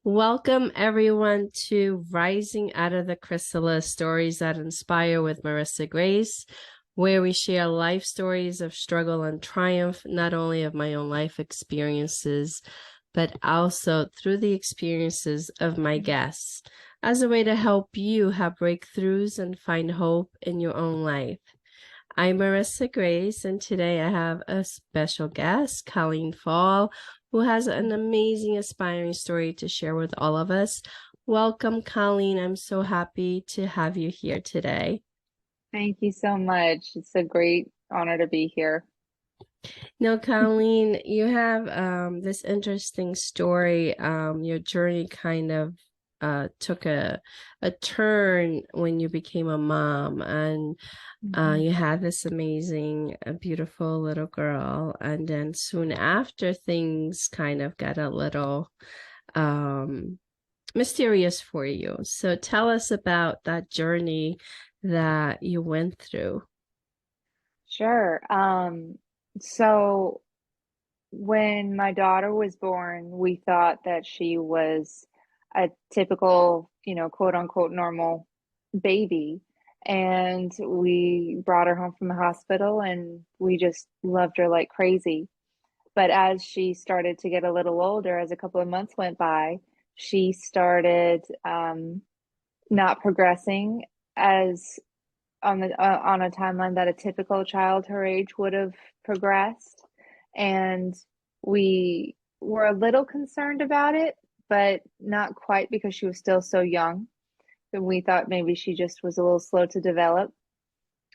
Welcome, everyone, to Rising Out of the Chrysalis Stories That Inspire with Marissa Grace, where we share life stories of struggle and triumph, not only of my own life experiences, but also through the experiences of my guests, as a way to help you have breakthroughs and find hope in your own life. I'm Marissa Grace, and today I have a special guest, Colleen Fall, who has an amazing, inspiring story to share with all of us. Welcome, Colleen. I'm so happy to have you here today. Thank you so much. It's a great honor to be here. Now, Colleen, you have this interesting story. Your journey kind of took a turn when you became a mom, and Mhm. you had this amazing, beautiful little girl, and then soon after, things kind of got a little um, mysterious for you. So tell us about that journey that you went through. Sure. So when my daughter was born, we thought that she was a typical, quote unquote normal baby. And we brought her home from the hospital and we just loved her like crazy. But as she started to get a little older, as a couple of months went by, she started not progressing as on a timeline that a typical child her age would have progressed. And we were a little concerned about it, but not quite because she was still so young. And we thought maybe she just was a little slow to develop.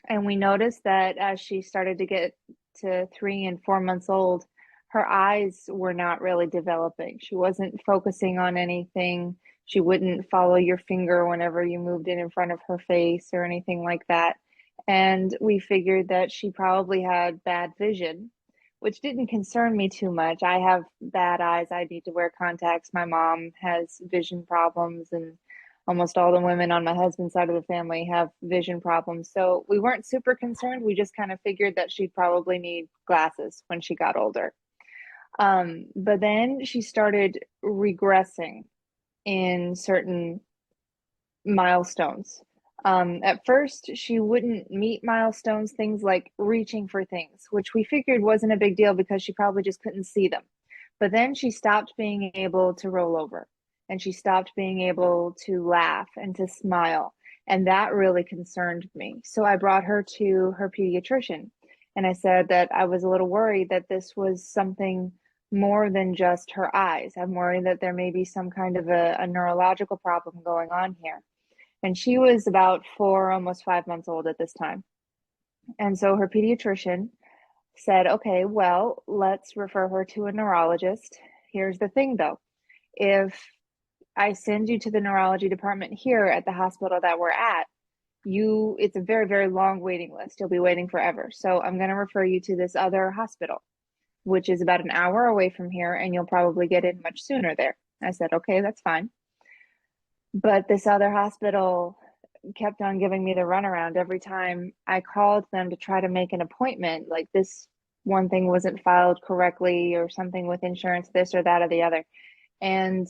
And we noticed that as she started to get to 3 and 4 months old, her eyes were not really developing. She wasn't focusing on anything. She wouldn't follow your finger whenever you moved in front of her face or anything like that. And we figured that she probably had bad vision, which didn't concern me too much. I have bad eyes. I need to wear contacts. My mom has vision problems, and almost all the women on my husband's side of the family have vision problems. So we weren't super concerned. We just kind of figured that she'd probably need glasses when she got older. But then she started regressing in certain milestones. At first, she wouldn't meet milestones, things like reaching for things, which we figured wasn't a big deal because she probably just couldn't see them. But then she stopped being able to roll over and she stopped being able to laugh and to smile. And that really concerned me. So I brought her to her pediatrician and I said that I was a little worried that this was something more than just her eyes. I'm worried that there may be some kind of a neurological problem going on here. And she was about 4, almost 5 months old at this time. And so her pediatrician said, okay, well, let's refer her to a neurologist. Here's the thing though, if I send you to the neurology department here at the hospital that we're at, it's a very, very long waiting list. You'll be waiting forever. So I'm going to refer you to this other hospital, which is about an hour away from here, and you'll probably get in much sooner there. I said, okay, that's fine. But this other hospital kept on giving me the runaround every time I called them to try to make an appointment. Like this one thing wasn't filed correctly or something with insurance, this or that or the other. And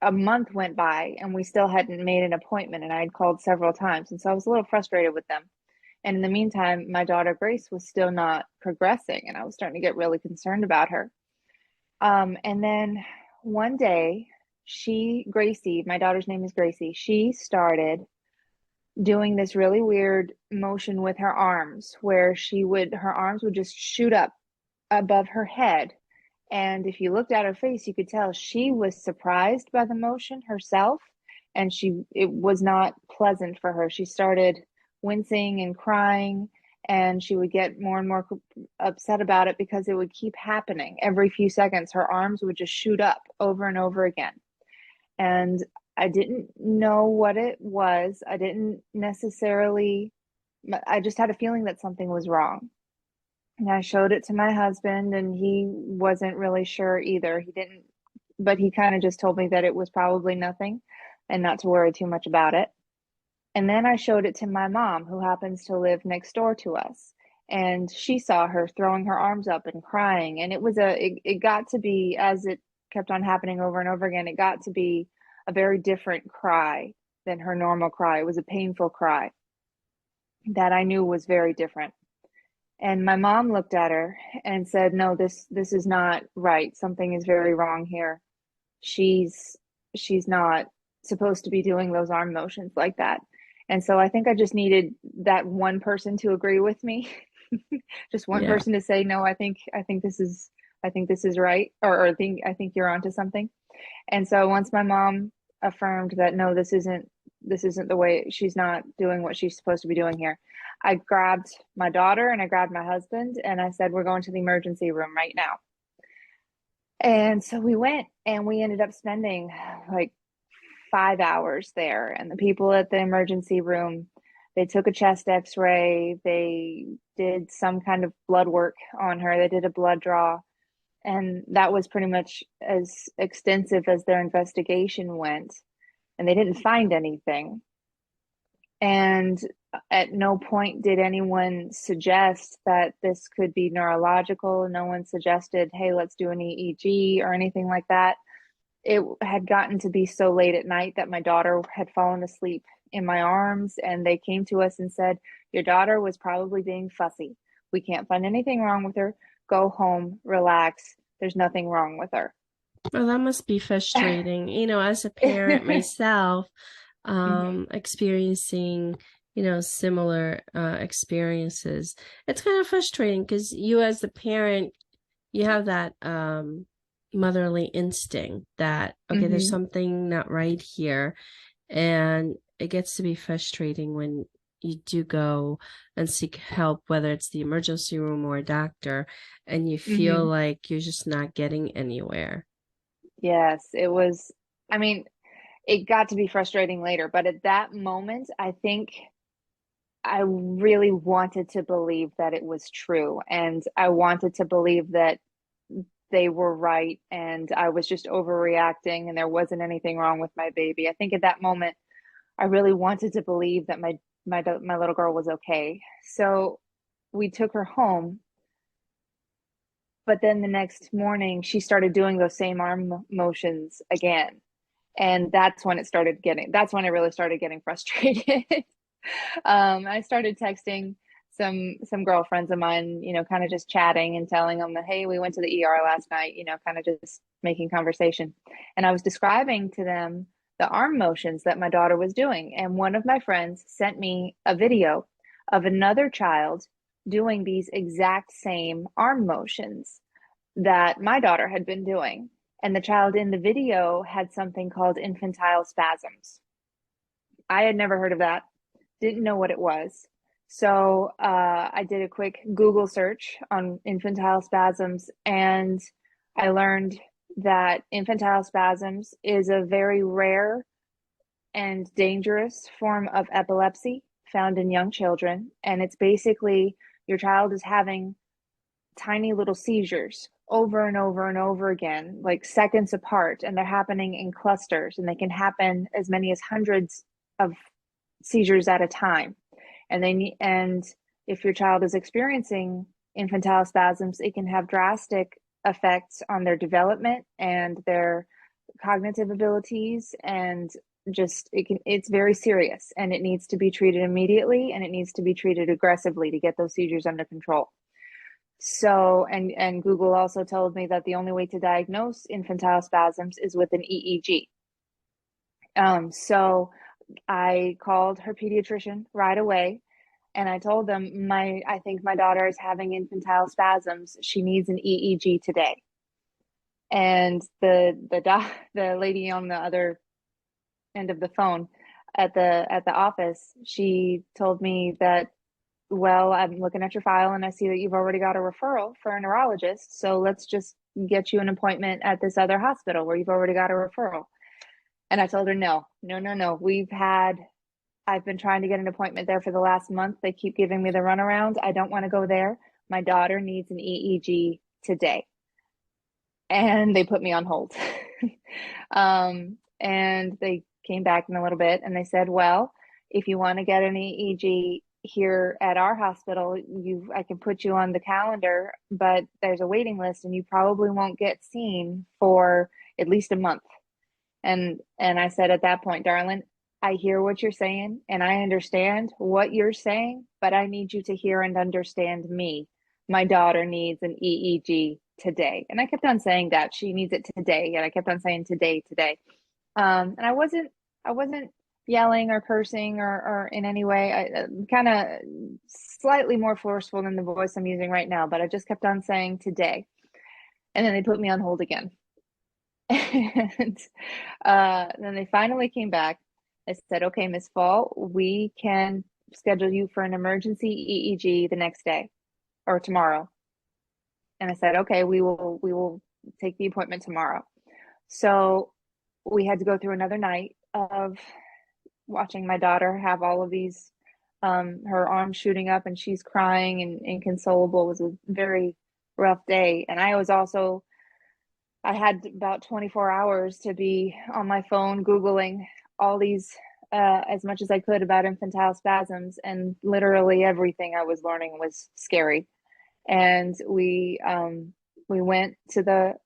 a month went by and we still hadn't made an appointment. And I had called several times. And so I was a little frustrated with them. And in the meantime, my daughter Grace was still not progressing. And I was starting to get really concerned about her. And then one day, Gracie, my daughter's name is Gracie, she started doing this really weird motion with her arms where her arms would just shoot up above her head. And if you looked at her face, you could tell she was surprised by the motion herself. And it was not pleasant for her. She started wincing and crying, and she would get more and more upset about it because it would keep happening. Every few seconds, her arms would just shoot up over and over again. And I didn't know what it was. I just had a feeling that something was wrong. And I showed it to my husband, and he wasn't really sure either. He didn't, but he kind of just told me that it was probably nothing and not to worry too much about it. And then I showed it to my mom, who happens to live next door to us. And she saw her throwing her arms up and crying. And it got to be kept on happening over and over again. It got to be a very different cry than her normal cry. It was a painful cry that I knew was very different. And my mom looked at her and said, "No, this is not right. Something is very wrong here. She's she's not supposed to be doing those arm motions like that." And so I think I just needed that one person to agree with me. Just one Yeah. person to say, "No, I think this is right," or I think you're onto something. And so once my mom affirmed that no, this isn't the way, she's not doing what she's supposed to be doing here, I grabbed my daughter and I grabbed my husband and I said, "We're going to the emergency room right now." And so we went and we ended up spending like 5 hours there. And the people at the emergency room, they took a chest x-ray, they did some kind of blood work on her, they did a blood draw, and that was pretty much as extensive as their investigation went. And they didn't find anything. And at no point did anyone suggest that this could be neurological. No one suggested, "Hey, let's do an EEG," or anything like that. It had gotten to be so late at night that my daughter had fallen asleep in my arms, and they came to us and said, "Your daughter was probably being fussy. We can't find anything wrong with her. Go home, relax. There's nothing wrong with her." Well, that must be frustrating. As a parent myself, Mhm. experiencing, similar experiences, it's kind of frustrating because you as the parent, you have that motherly instinct that, okay, there's Mhm. something not right here. And it gets to be frustrating when you do go and seek help, whether it's the emergency room or a doctor, and you feel Mhm. like you're just not getting anywhere. Yes, it was. I mean, it got to be frustrating later, but at that moment, I think I really wanted to believe that it was true. And I wanted to believe that they were right and I was just overreacting and there wasn't anything wrong with my baby. I think at that moment, I really wanted to believe that my little girl was okay. So we took her home, but then the next morning she started doing those same arm motions again. And that's when I really started getting frustrated. I started texting some girlfriends of mine, kind of just chatting and telling them that, "Hey, we went to the ER last night," kind of just making conversation. And I was describing to them the arm motions that my daughter was doing. And one of my friends sent me a video of another child doing these exact same arm motions that my daughter had been doing. And the child in the video had something called infantile spasms. I had never heard of that, didn't know what it was. So I did a quick Google search on infantile spasms, and I learned that infantile spasms is a very rare and dangerous form of epilepsy found in young children. And it's basically your child is having tiny little seizures over and over and over again, like seconds apart, and they're happening in clusters, and they can happen as many as hundreds of seizures at a time. And if your child is experiencing infantile spasms, it can have drastic effects on their development and their cognitive abilities, and it's very serious and it needs to be treated immediately and it needs to be treated aggressively to get those seizures under control. So, and Google also told me that the only way to diagnose infantile spasms is with an EEG. So I called her pediatrician right away and I told them I think my daughter is having infantile spasms. She needs an EEG today. And the lady on the other end of the phone at the office, she told me that, "Well, I'm looking at your file and I see that you've already got a referral for a neurologist. So let's just get you an appointment at this other hospital where you've already got a referral." And I told her, "No, no, no, no. I've been trying to get an appointment there for the last month. They keep giving me the runaround. I don't want to go there. My daughter needs an EEG today." And they put me on hold. And they came back in a little bit and they said, "Well, if you want to get an EEG here at our hospital, I can put you on the calendar, but there's a waiting list and you probably won't get seen for at least a month. And I said at that point, darling, I hear what you're saying and I understand what you're saying, but I need you to hear and understand me. My daughter needs an EEG today. And I kept on saying that she needs it today. And I kept on saying today, today. And I wasn't yelling or cursing or in any way. I kind of slightly more forceful than the voice I'm using right now, but I just kept on saying today. And then they put me on hold again. And then they finally came back. I said, okay, Miss Fall, we can schedule you for an emergency EEG the next day or tomorrow. And I said, okay, we will take the appointment tomorrow. So we had to go through another night of watching my daughter have all of these, her arms shooting up and she's crying and inconsolable. It was a very rough day. And I had about 24 hours to be on my phone Googling all these, as much as I could about infantile spasms, and literally everything I was learning was scary. And we went to the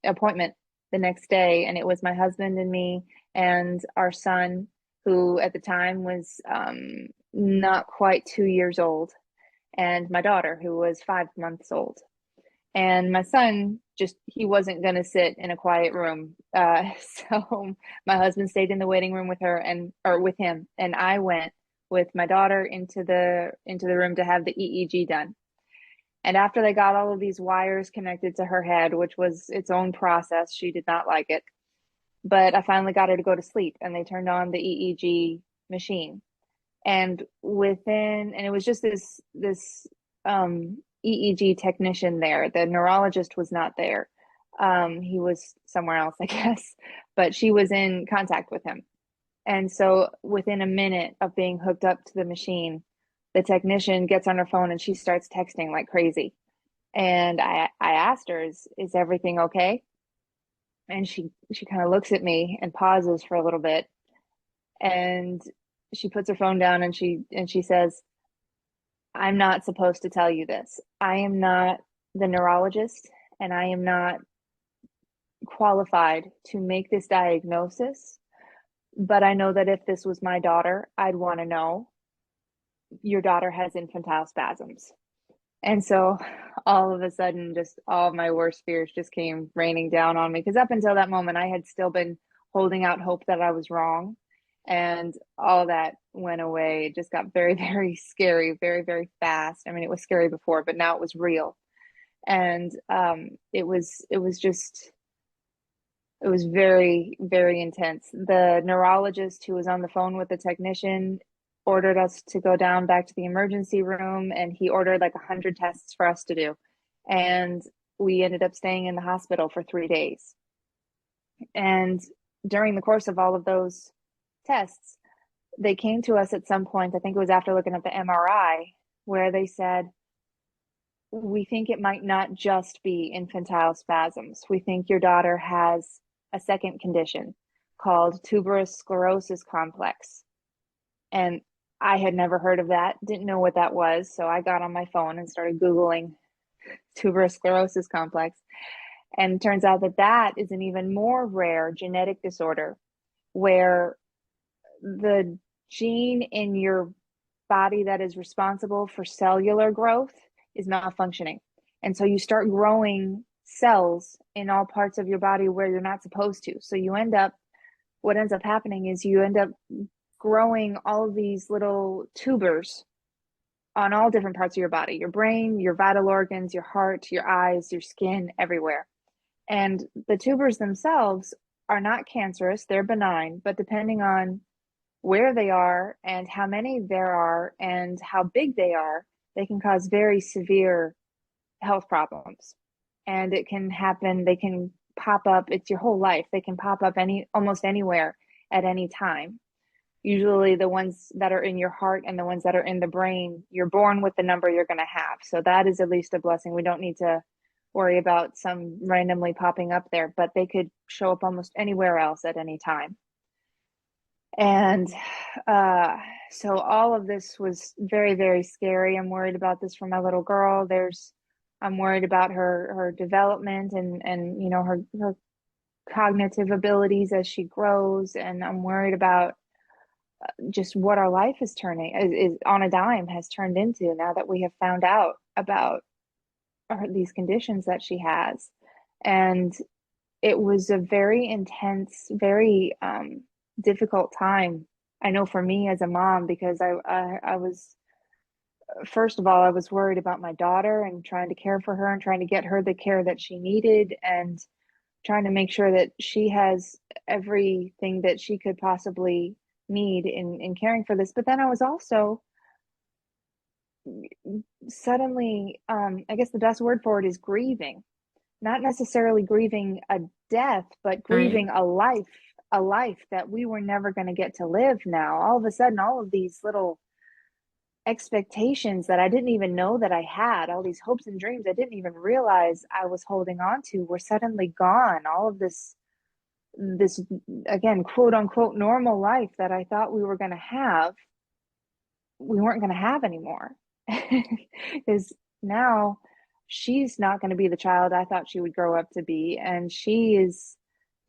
appointment the next day, and it was my husband and me and our son, who at the time was not quite 2 years old, and my daughter, who was 5 months old. And my son just he wasn't going to sit in a quiet room, so my husband stayed in the waiting room with her and or with him, and I went with my daughter into the room to have the EEG done. And after they got all of these wires connected to her head, which was its own process, she did not like it, but I finally got her to go to sleep, and they turned on the EEG machine. And it was just this EEG technician there. The neurologist was not there. He was somewhere else, I guess, but she was in contact with him. And so within a minute of being hooked up to the machine, the technician gets on her phone and she starts texting like crazy. And I asked her, is everything okay? And she kind of looks at me and pauses for a little bit, and she puts her phone down and she says, I'm not supposed to tell you this. I am not the neurologist and I am not qualified to make this diagnosis, but I know that if this was my daughter, I'd want to know your daughter has infantile spasms. And so all of a sudden, just all of my worst fears just came raining down on me. Because up until that moment, I had still been holding out hope that I was wrong. And all that went away. It just got very, very scary, very, very fast. I mean, it was scary before, but now it was real. And it was very, very intense. The neurologist who was on the phone with the technician ordered us to go down back to the emergency room, and he ordered like 100 tests for us to do. And we ended up staying in the hospital for 3 days. And during the course of all of those tests, they came to us at some point, I think it was after looking at the MRI, where they said, we think it might not just be infantile spasms. We think your daughter has a second condition called tuberous sclerosis complex. And I had never heard of that, didn't know what that was. So I got on my phone and started Googling tuberous sclerosis complex. And it turns out that that is an even more rare genetic disorder where the gene in your body that is responsible for cellular growth is malfunctioning. And so you start growing cells in all parts of your body where you're not supposed to. So what ends up happening is you end up growing all of these little tubers on all different parts of your body, your brain, your vital organs, your heart, your eyes, your skin, everywhere. And the tubers themselves are not cancerous, they're benign, but depending on where they are and how many there are and how big they are, they can cause very severe health problems. And it can happen, they can pop up, it's your whole life. They can pop up almost anywhere at any time. Usually the ones that are in your heart and the ones that are in the brain, you're born with the number you're going to have. So that is at least a blessing. We don't need to worry about some randomly popping up there, but they could show up almost anywhere else at any time. And so all of this was very, very scary. I'm worried about this for my little girl. There's I'm worried about her development and her cognitive abilities as she grows, and I'm worried about just what our life is turning is on a dime has turned into now that we have found out about these conditions that she has. And it was a very intense, very difficult time. I know for me as a mom, because I was, first of all, I was worried about my daughter and trying to care for her and trying to get her the care that she needed and trying to make sure that she has everything that she could possibly need in caring for this. But then I was also suddenly, I guess the best word for it is grieving, not necessarily grieving a death, but Right. grieving a life that we were never going to get to live now. All of a sudden, all of these little expectations that I didn't even know that I had, all these hopes and dreams I didn't even realize I was holding on to, were suddenly gone. All of this again, quote unquote, normal life that I thought we were going to have, we weren't going to have anymore. Because now she's not going to be the child I thought she would grow up to be, and she is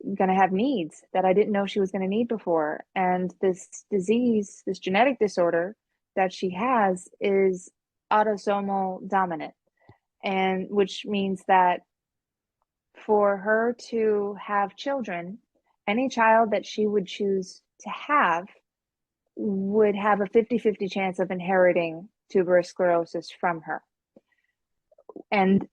going to have needs that I didn't know she was going to need before. And this disease, this genetic disorder that she has, is autosomal dominant, and which means that for her to have children, any child that she would choose to have would have a 50-50 chance of inheriting tuberous sclerosis from her. And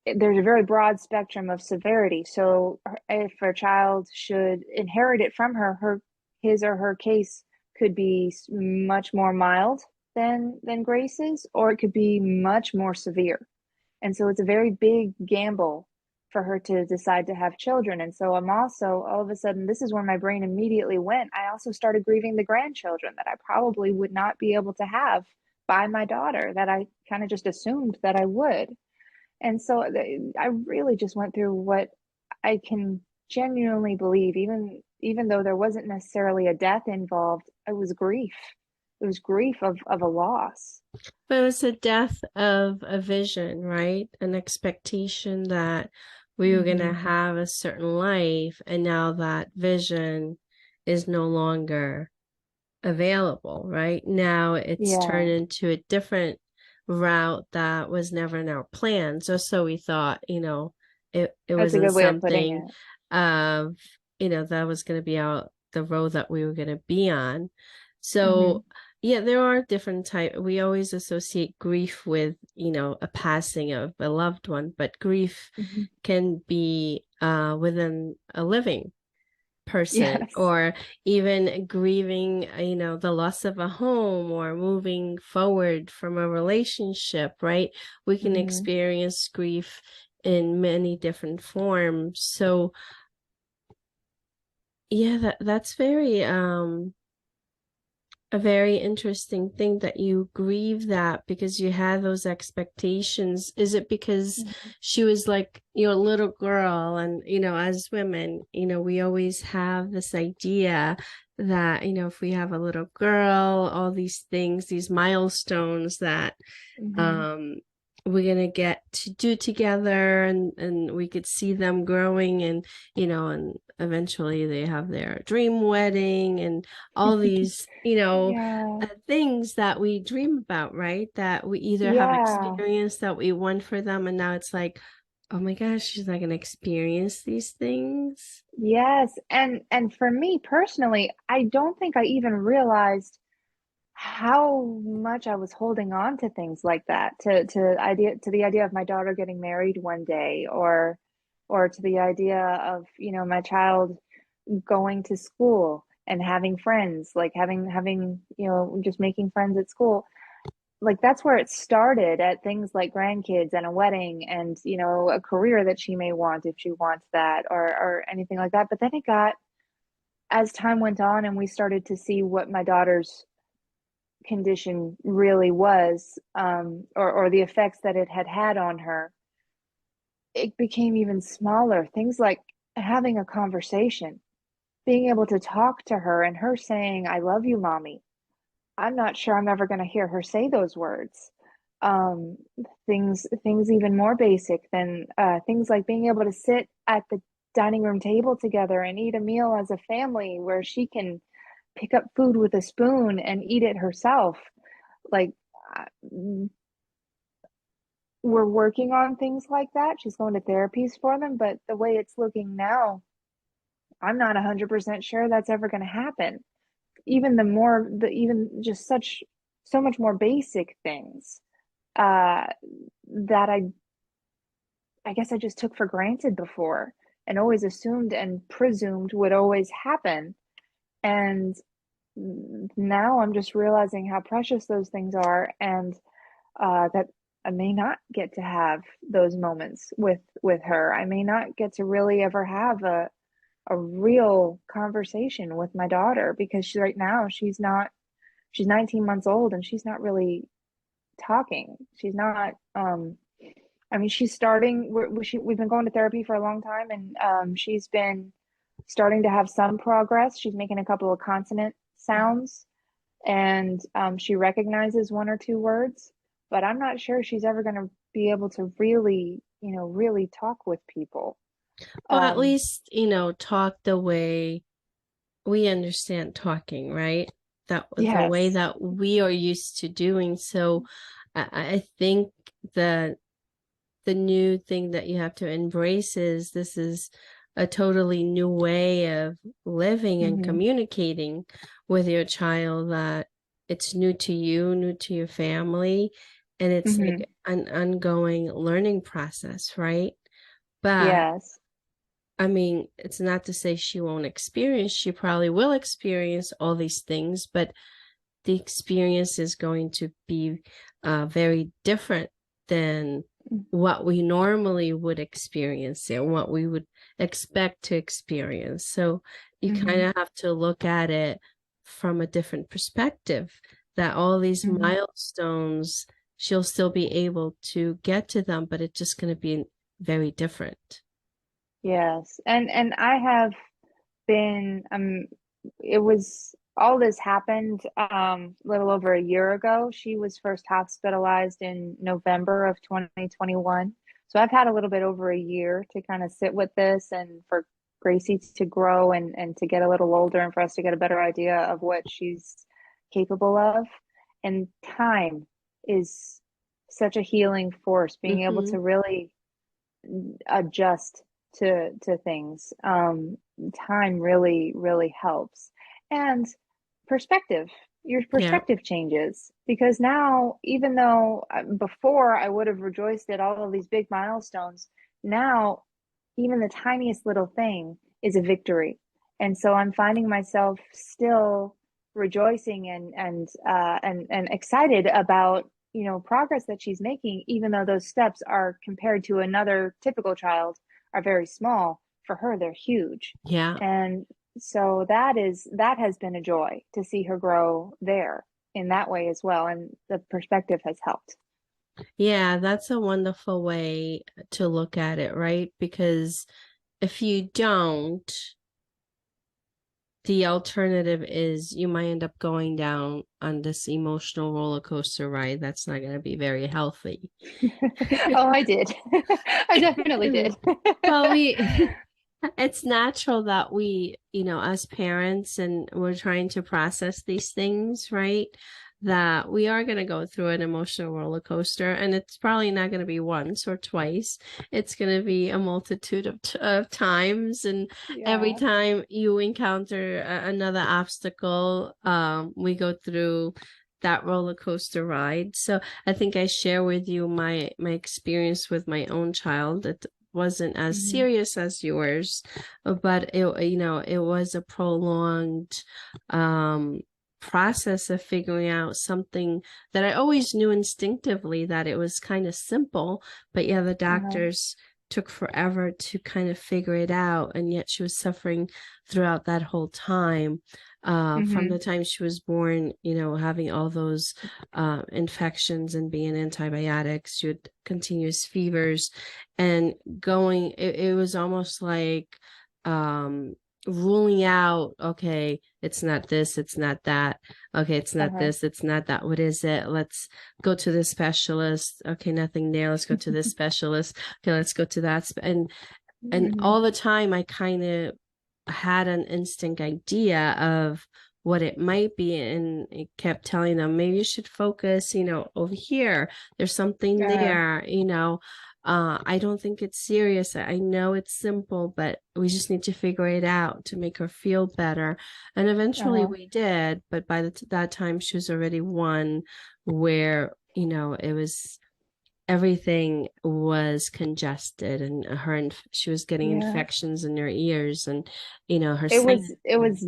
there's a very broad spectrum of severity. So if a child should inherit it from her, his or her case could be much more mild than Grace's, or it could be much more severe. And so it's a very big gamble for her to decide to have children. And so I'm also, all of a sudden, this is where my brain immediately went. I also started grieving the grandchildren that I probably would not be able to have by my daughter, that I kind of just assumed that I would. And so I really just went through what I can genuinely believe, even though there wasn't necessarily a death involved, it was grief. It was grief of a loss. But it was a death of a vision, right? An expectation that we were going to Mm-hmm. have a certain life, and now that vision is no longer available, right? Now it's turned Yeah, into a different route that was never in our plans. Or so we thought, it that's a wasn't good way of putting something it. of, that was going to be out the road that we were going to be on. Mm-hmm. So, yeah, there are different type. We always associate grief with, a passing of a loved one, but grief Mm-hmm. can be within a living person, Yes. or even grieving, the loss of a home or moving forward from a relationship, right? We can Mm-hmm. experience grief in many different forms. So yeah, that's very a very interesting thing that you grieve that because you had those expectations. Is it because Mm-hmm. she was like your little girl? And, as women, we always have this idea that, if we have a little girl, all these things, these milestones that Mm-hmm. um we're gonna get to do together, and we could see them growing, and eventually they have their dream wedding and all these Yeah. things that we dream about, right? That we either have Yeah. experienced that we want for them, and now it's like, oh my gosh, she's not gonna experience these things. Yes. And for me personally, I don't think I even realized how much I was holding on to things like that, to the idea of my daughter getting married one day, or to the idea of, my child going to school and having friends, like having, just making friends at school. Like that's where it started, at things like grandkids and a wedding and, a career that she may want if she wants that, or anything like that. But then it got, as time went on and we started to see what my daughter's condition really was, or the effects that it had had on her, it became even smaller. Things like having a conversation, being able to talk to her and her saying, "I love you, mommy." I'm not sure I'm ever going to hear her say those words. um, things even more basic than things like being able to sit at the dining room table together and eat a meal as a family where she can pick up food with a spoon and eat it herself. Like, uh, we're working on things like that. She's going to therapies for them, but the way it's looking now, I'm not 100% sure that's ever going to happen. Even just so much more basic things uh, that I guess I just took for granted before and always assumed and presumed would always happen. And now I'm just realizing how precious those things are, and that I may not get to have those moments with her. I may not get to really ever have a real conversation with my daughter because right now she's 19 months old and she's not really talking. She's not I mean, she's starting. We've been going to therapy for a long time, and she's been starting to have some progress. She's making a couple of consonant sounds, and she recognizes one or two words. But I'm not sure she's ever going to be able to really, really talk with people. Well, at Um, least, talk the way we understand talking, right? That the way yes. that we are used to doing. So I think that the new thing that you have to embrace is this is a totally new way of living and Mm-hmm. communicating with your child, that it's new to you, new to your family, and it's Mm-hmm. like an ongoing learning process, right? But Yes. I mean, it's not to say she won't experience, she probably will experience all these things, but the experience is going to be very different than what we normally would experience and what we would expect to experience. So you kind Mm-hmm. of have to look at it from a different perspective, that all these Mm-hmm. milestones, she'll still be able to get to them, but it's just going to be very different. Yes. And I have been it was all this happened a little over a year ago. She was first hospitalized in November of 2021. So I've had a little bit over a year to kind of sit with this and for Gracie to grow and to get a little older and for us to get a better idea of what she's capable of. And time is such a healing force, being able Mm-hmm. to really adjust to things. Time really helps, and perspective. Your Yeah. perspective changes because now, even though before I would have rejoiced at all of these big milestones, now even the tiniest little thing is a victory, and so I'm finding myself still rejoicing and excited about progress that she's making, even though those steps are compared to another typical child are very small. For her, they're huge. Yeah. And so that has been a joy to see her grow there in that way as well. And the perspective has helped. Yeah, that's a wonderful way to look at it, right? Because if you don't, the alternative is you might end up going down on this emotional roller coaster ride that's not going to be very healthy. Oh, I did. I definitely did. Well, it's natural that we, as parents, and we're trying to process these things, right? That we are going to go through an emotional roller coaster, and it's probably not going to be once or twice. It's going to be a multitude of times, and every Yeah. time you encounter another obstacle, we go through that roller coaster ride. So I think I share with you my experience with my own child. It wasn't as Hmm. serious as yours, but it was a prolonged process of figuring out something that I always knew instinctively that it was kind of simple, but yeah, the Uh-huh. doctors took forever to kind of figure it out, and yet she was suffering throughout that whole time. From Hmm. the time she was born, having all those infections and being antibiotics, she had continuous fevers, and it was almost like ruling out, okay, it's not this, it's not that. Okay, it's not Uh-huh. this, it's not that. What is it? Let's go to the specialist. Okay, nothing there. Let's go to this specialist. Okay, let's go to that. And Hmm. all the time I kind of had an instinct idea of what it might be, and it kept telling them, maybe you should focus, over here. There's something Uh-huh. there. I don't think it's serious. I know it's simple, but we just need to figure it out to make her feel better. And eventually Uh-huh. we did, but by that time she was already one where, it was everything was congested, and she was getting Yeah. infections in her ears, and her It was sinus. it was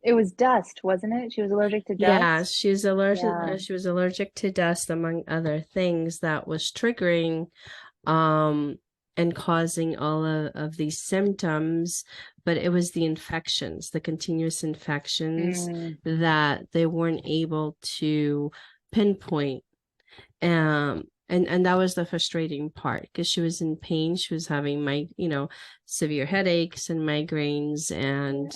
it was dust, wasn't it? She was allergic to Yeah, dust. Yeah. she was allergic to dust, among other things that was triggering um and causing all of these symptoms. But it was the infections, the continuous infections, Mm. that they weren't able to pinpoint. And that was the frustrating part, because she was in pain. She was having severe headaches and migraines. And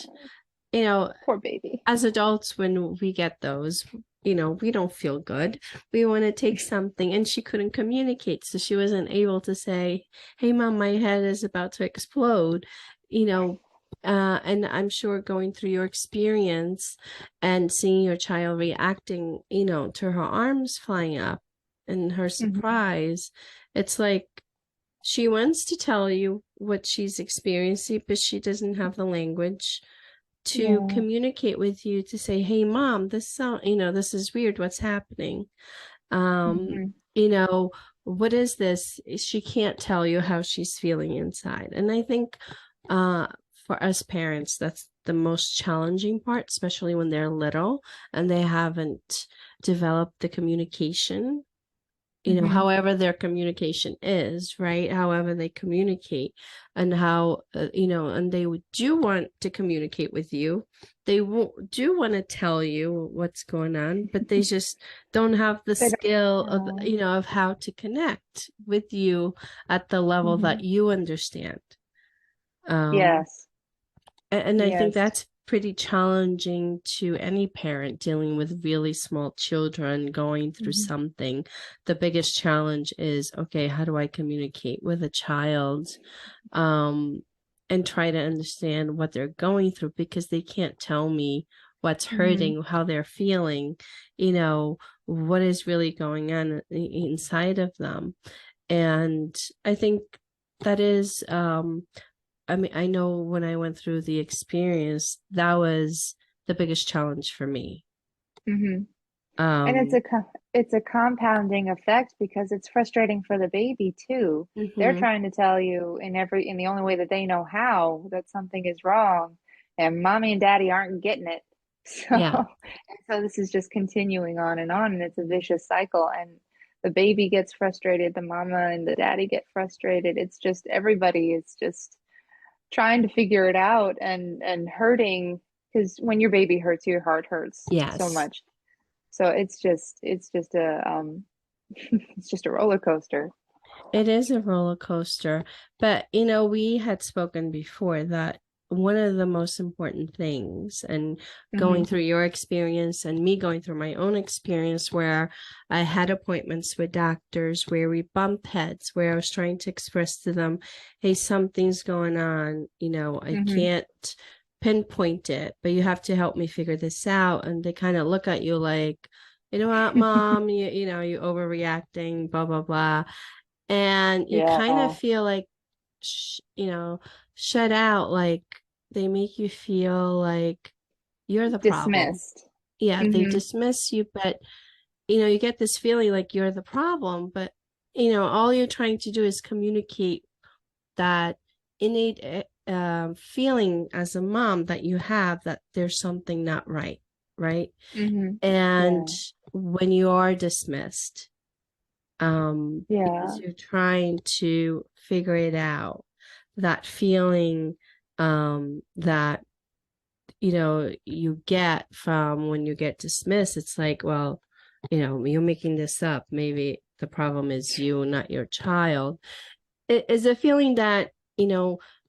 Yeah. you know Poor baby. as adults, when we get those, we don't feel good. We want to take something, and she couldn't communicate, so she wasn't able to say, hey mom, my head is about to explode. you know and I'm sure, going through your experience and seeing your child reacting, to her arms flying up and her Hmm. surprise, it's like she wants to tell you what she's experiencing, but she doesn't have the language to Yeah. communicate with you, to say, hey mom, this is weird, what's happening. um Hmm. you know what is this? She can't tell you how she's feeling inside. And I think, uh for us parents, that's the most challenging part, especially when they're little and they haven't developed the communication, Hmm. however their communication is, right? However they communicate, and how, and they do want to communicate with you. They do want to tell you what's going on, but they just don't have the They don't skill of, know. of how to connect with you at the level that Hmm. you understand. Um, Yes. and I think Yes. that's pretty challenging to any parent dealing with really small children going through Hmm. something. The biggest challenge is, okay, how do I communicate with a child, um, and try to understand what they're going through, because they can't tell me what's Hmm. hurting, how they're feeling, what is really going on inside of them. And I think that is, I mean, I know when I went through the experience, that was the biggest challenge for me. Hmm. And Um, it's a compounding effect because it's frustrating for the baby too. They're mhm. trying to tell you in the only way that they know how that something is wrong, and mommy and daddy aren't getting it. So Yeah. and so this is just continuing on, and it's a vicious cycle. And the baby gets frustrated, the mama and the daddy get frustrated. It's just everybody is just trying to figure it out and hurting because when your baby hurts, your heart hurts so Yes. much. So it's just a it's just a roller coaster. It is a roller coaster. But, we had spoken before that one of the most important things, and going Hmm. through your experience and me going through my own experience, where I had appointments with doctors where we bumped heads, where I was trying to express to them, hey, something's going on. I Hmm. can't pinpoint it, but you have to help me figure this out. And they kind of look at you like, you know what, mom, you overreacting, blah, blah, blah. And you kind of Yeah. feel like, shut out. Like, they make you feel like you're the problem. Dismissed. Yeah, they Hmm. dismiss you, but you get this feeling like you're the problem. But all you're trying to do is communicate that innate feeling as a mom that you have, that there's something not right, right? Hmm. And Yeah. when you are dismissed, because Yeah. you're trying to figure it out, that feeling, that you get from when you get dismissed, it's like, well, you're making this up, maybe the problem is you, not your child. It is a feeling that,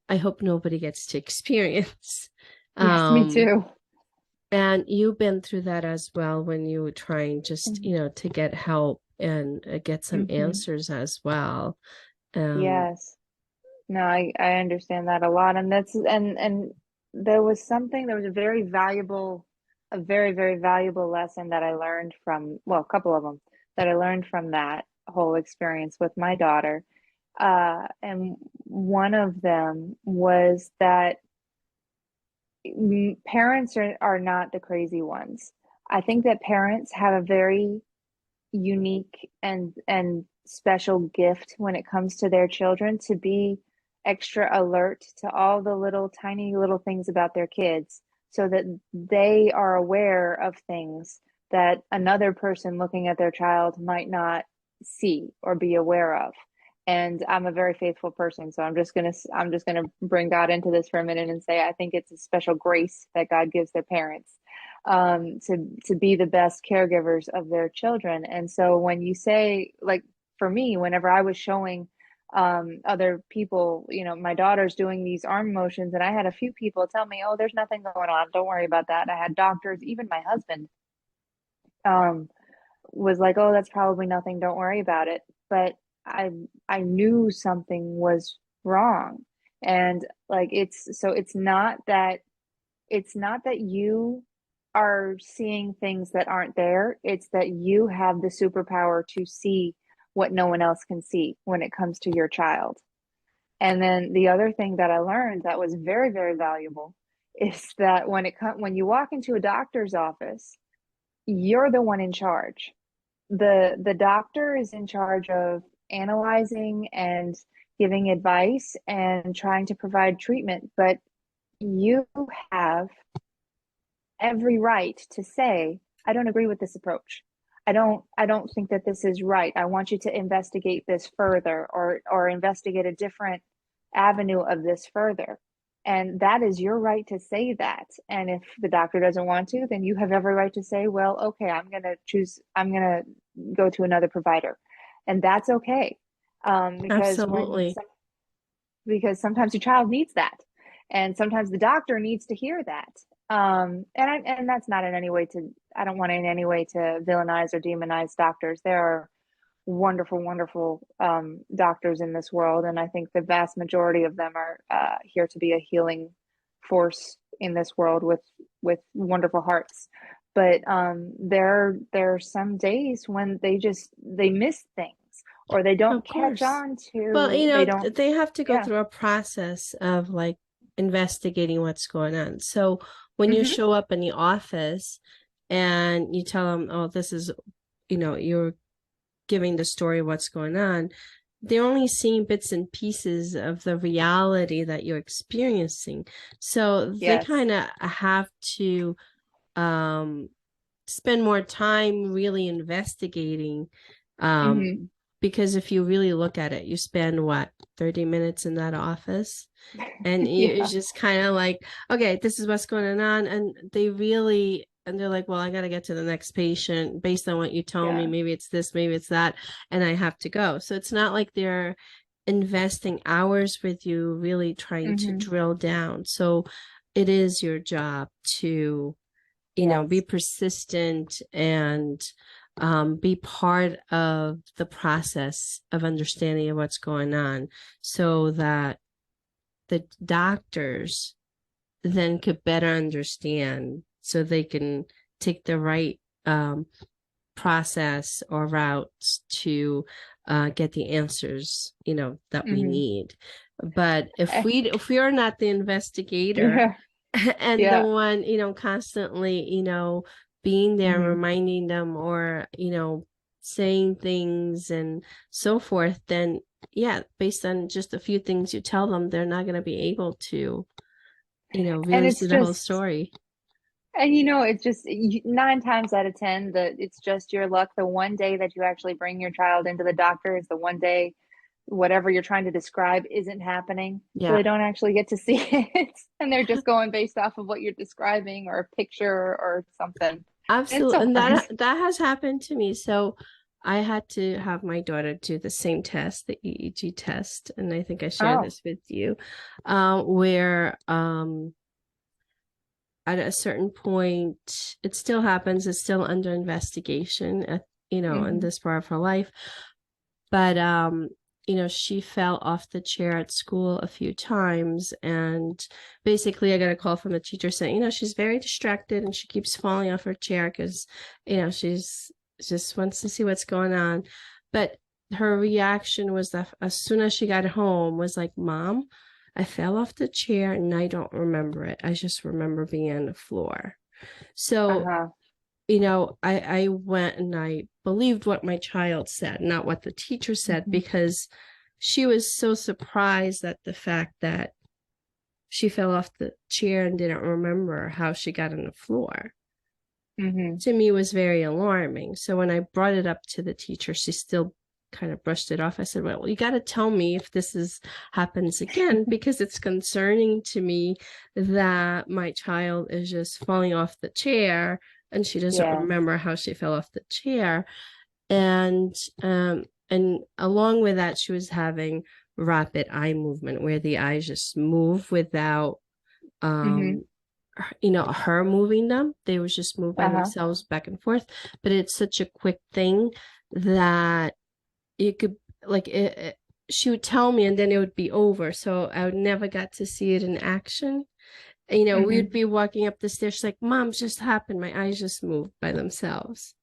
I hope nobody gets to experience. Yes, me Um, too. and you've been through that as well when you were trying just, Mhm. to get help and get some Mhm. answers as well. Um, Yes. No, I understand that a lot. And there was something, there was a very, very valuable lesson that I learned from, well, a couple of them that I learned from that whole experience with my daughter. And one of them was that parents are not the crazy ones. I think that parents have a very unique and special gift when it comes to their children to be extra alert to all the little tiny little things about their kids so that they are aware of things that another person looking at their child might not see or be aware of. And I'm a very faithful person, so I'm just gonna bring God into this for a minute and say I think it's a special grace that God gives their parents to be the best caregivers of their children. And so when you say, like, for me, whenever I was showing other people, my daughter's doing these arm motions, and I had a few people tell me, "Oh, there's nothing going on. Don't worry about that." I had doctors, even my husband, um, was like, "Oh, that's probably nothing. Don't worry about it." But I I knew something was wrong, and like it's not that you are seeing things that aren't there. It's that you have the superpower to see what no one else can see when it comes to your child. And then the other thing that I learned that was very, very valuable is that when you walk into a doctor's office, you're the one in charge. The doctor is in charge of analyzing and giving advice and trying to provide treatment, but you have every right to say, I don't agree with this approach. I don't think that this is right. I want you to investigate this further or investigate a different avenue of this further. And that is your right to say that. And if the doctor doesn't want to, then you have every right to say, well, okay, I'm going to go to another provider. And that's okay. Because Absolutely. because sometimes your child needs that, and sometimes the doctor needs to hear that. And that's not in any way to I don't want in any way to villainize or demonize doctors. There are wonderful, wonderful doctors in this world, and I think the vast majority of them are here to be a healing force in this world with wonderful hearts. But there are some days when they miss things, or they Of don't catch course. on Well, to they don't they have to go yeah. through a process of like investigating what's going on. So when you Mm-hmm. show up in the office and you tell them, oh, this is, you're giving the story of what's going on, they're only seeing bits and pieces of the reality that you're experiencing. So they Yes. kind of have to um, spend more time really investigating. Mm-hmm. Um, because if you really look at it, you spend what, 30 minutes in that office? And you're Yeah. just kind of like, okay, this is what's going on. And they're like, well, I got to get to the next patient based on what you told me. Yeah. Maybe it's this, maybe it's that. And I have to go. So it's not like they're investing hours with you, really trying to Mm-hmm. drill down. So it is your job to be Yes. persistent and be part of the process of understanding of what's going on so that the doctors then could better understand so they can take the right process or routes to get the answers that we Mm-hmm. need. But if Eh, we are not the investigator yeah. and the Yeah. one constantly being there Mm-hmm. reminding them or saying things and so forth, then yeah, based on just a few things you tell them, they're not going to be able to And really see it's the whole just story. and it's just 9 times out of 10 that it's just your luck. The one day that you actually bring your child into the doctor is the one day whatever you're trying to describe isn't happening. So Yeah, they don't actually get to see it. And they're just going based off of what you're describing or a picture or something. And it's absolutely. so And fun. that has happened to me. So I had to have my daughter do the same test, the EEG test, and I think I shared Oh. this with you, where at a certain point, it still happens. It's still under investigation at, in Mm-hmm. this part of her life. But she fell off the chair at school a few times, and basically I got a call from the teacher saying, she's very distracted and she keeps falling off her chair because, she's just wants to see what's going on. But her reaction was that as soon as she got home was like, Mom, I fell off the chair and I don't remember it. I just remember being on the floor. So Uh-huh. I went and I believed what my child said, not what the teacher said, Mm-hmm. because she was so surprised at the fact that she fell off the chair and didn't remember how she got on the floor. Mm-hmm. To me, it was very alarming. So when I brought it up to the teacher, she still kind of brushed it off. I said, well, you got to tell me if happens again, because it's concerning to me that my child is just falling off the chair and she doesn't Yeah. remember how she fell off the chair. And and along with that, she was having rapid eye movement where the eyes just move without Mm-hmm. um her moving them. They would just move by Uh-huh. themselves back and forth. But it's such a quick thing that it could, like, she would tell me and then it would be over. So I would never got to see it in action. We Mm-hmm. would be walking up the stairs like, Mom, just happened. My eyes just moved by themselves.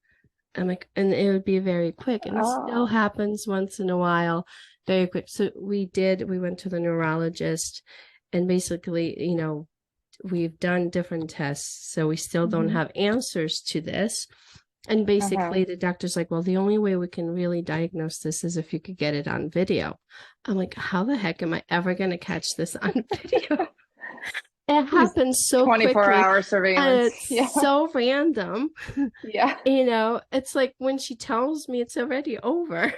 I'm like, and it would be very quick. And it still Oh. happens once in a while, very quick. So we went to the neurologist and basically, we've done different tests. So we still don't Mm-hmm. have answers to this. And Uh-huh. basically the doctor's like, well, the only way we can really diagnose this is if you could get it on video. I'm like, how the heck am I ever going to catch this on video? It Just happens so 24 quickly hour and surveillance. it's Yeah. so random. Yeah. It's like when she tells me it's already over.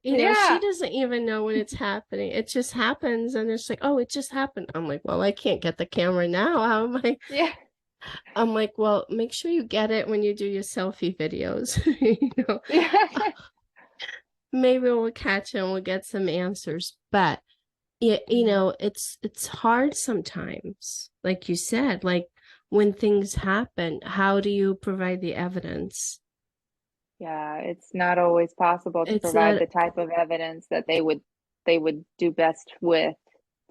She Yeah. doesn't even know when it's happening. It just happens and it's like, oh, it just happened. I'm like, well, I can't get the camera now. How am I? Yeah. I'm like, well, make sure you get it when you do your selfie videos. Yeah. Maybe we'll catch it and we'll get some answers. But Mhm. it's hard sometimes. Like you said, like when things happen, how do you provide the evidence? Yeah, it's not always possible to It's provide not. the type of evidence that they would do best with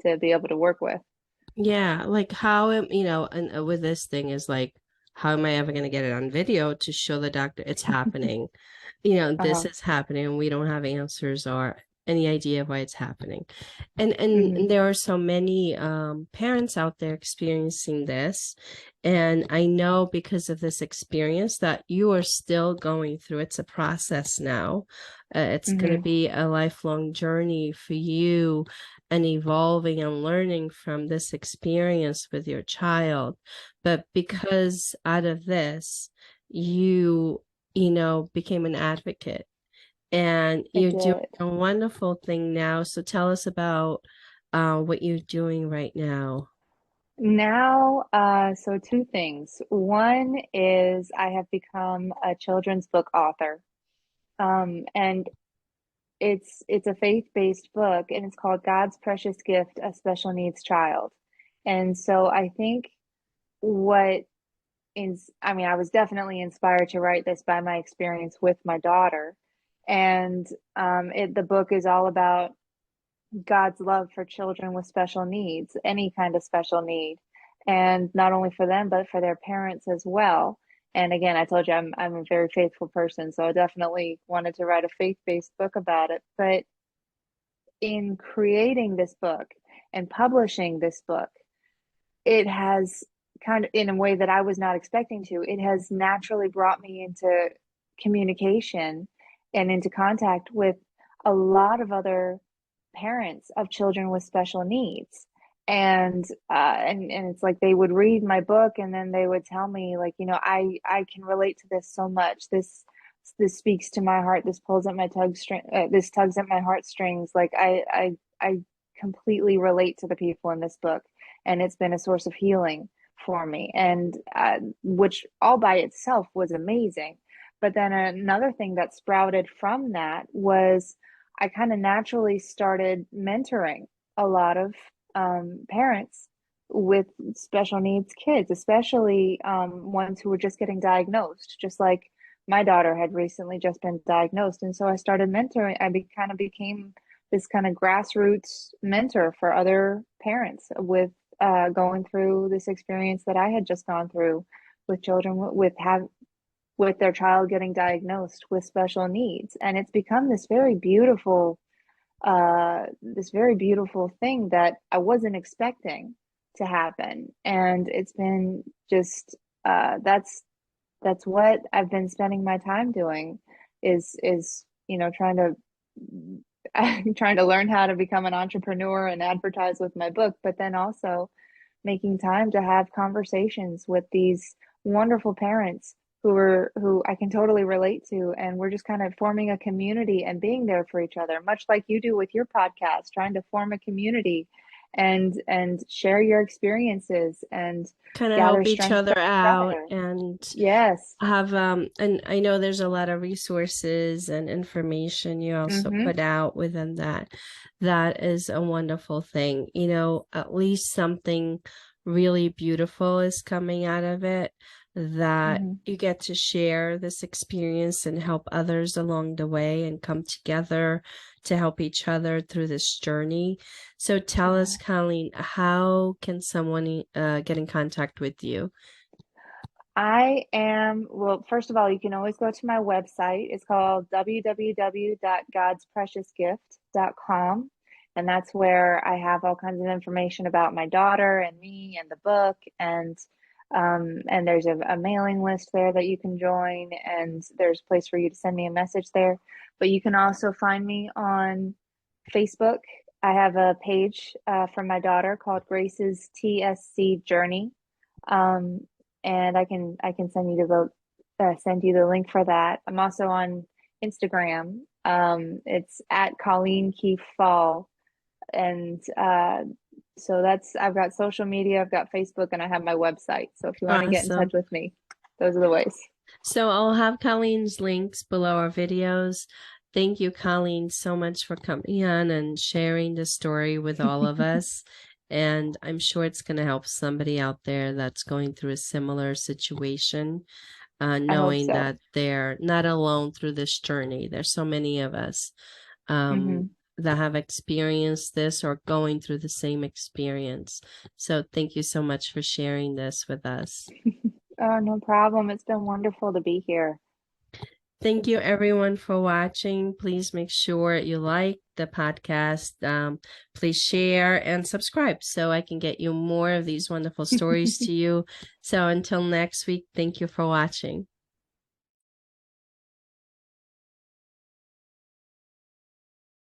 to be able to work with. Yeah, like how am and with this thing is like, how am I ever going to get it on video to show the doctor it's happening? This Uh-huh. is happening and we don't have answers or any idea why it's happening. And Hmm. there are so many parents out there experiencing this. And I know because of this experience that you are still going through. It's a process now. It's going to Hmm. be a lifelong journey for you and evolving and learning from this experience with your child. But because out of this, became an advocate and I you're doing did. a wonderful thing now. So tell us about what you're doing right now. Now, so two things. One is I have become a children's book author. And it's a faith-based book and it's called God's Precious Gift, a Special Needs Child. And so I think what I mean, I was definitely inspired to write this by my experience with my daughter. And the book is all about God's love for children with special needs, any kind of special need, and not only for them, but for their parents as well. And again, I told you I'm a very faithful person, so I definitely wanted to write a faith-based book about it. But in creating this book and publishing this book, it has kind of, in a way that I was not expecting to, it has naturally brought me into communication and into contact with a lot of other parents of children with special needs. And it's like they would read my book and then they would tell me like, I can relate to this so much. This speaks to my heart. This pulls at my this tugs at my heartstrings. Like I completely relate to the people in this book, and it's been a source of healing for me, and which all by itself was amazing. But then another thing that sprouted from that was I kind of naturally started mentoring a lot of parents with special needs kids, especially ones who were just getting diagnosed, just like my daughter had recently just been diagnosed. And so I started mentoring. Kind of became this kind of grassroots mentor for other parents with going through this experience that I had just gone through with children with their child getting diagnosed with special needs. And it's become this very beautiful thing that I wasn't expecting to happen. And it's been just that's what I've been spending my time doing is trying to trying to learn how to become an entrepreneur and advertise with my book, but then also making time to have conversations with these wonderful parents who I can totally relate to, and we're just kind of forming a community and being there for each other, much like you do with your podcast, trying to form a community and share your experiences and Kind of gather help each strength other from each out other. and Yes. have and I know there's a lot of resources and information you also Mm-hmm. put out within that. That is a wonderful thing. At least something really beautiful is coming out of it, that Mm-hmm. you get to share this experience and help others along the way and come together to help each other through this journey. So tell us, Yeah. Colleen, how can someone get in contact with you? Well, first of all, you can always go to my website. It's called www.godspreciousgift.com. And that's where I have all kinds of information about my daughter and me and the book. And there's a mailing list there that you can join. And there's a place for you to send me a message there. But you can also find me on Facebook. I have a page for my daughter called Grace's TSC Journey. Um, and I can send you the link for that. I'm also on Instagram. It's at Colleen Keefe Fall, and so that's I've got social media, I've got Facebook, and I have my website. So if you want to get in touch Awesome. with me, those are the ways. So I'll have Colleen's links below our videos. Thank you, Colleen, so much for coming on and sharing the story with all of us. And I'm sure it's going to help somebody out there that's going through a similar situation, I hope knowing so. that they're not alone through this journey. There's so many of us Hmm. that have experienced this or going through the same experience. So thank you so much for sharing this with us. Oh, no problem. It's been wonderful to be here. Thank you everyone for watching. Please make sure you like the podcast. Please share and subscribe so I can get you more of these wonderful stories to you. So until next week, thank you for watching.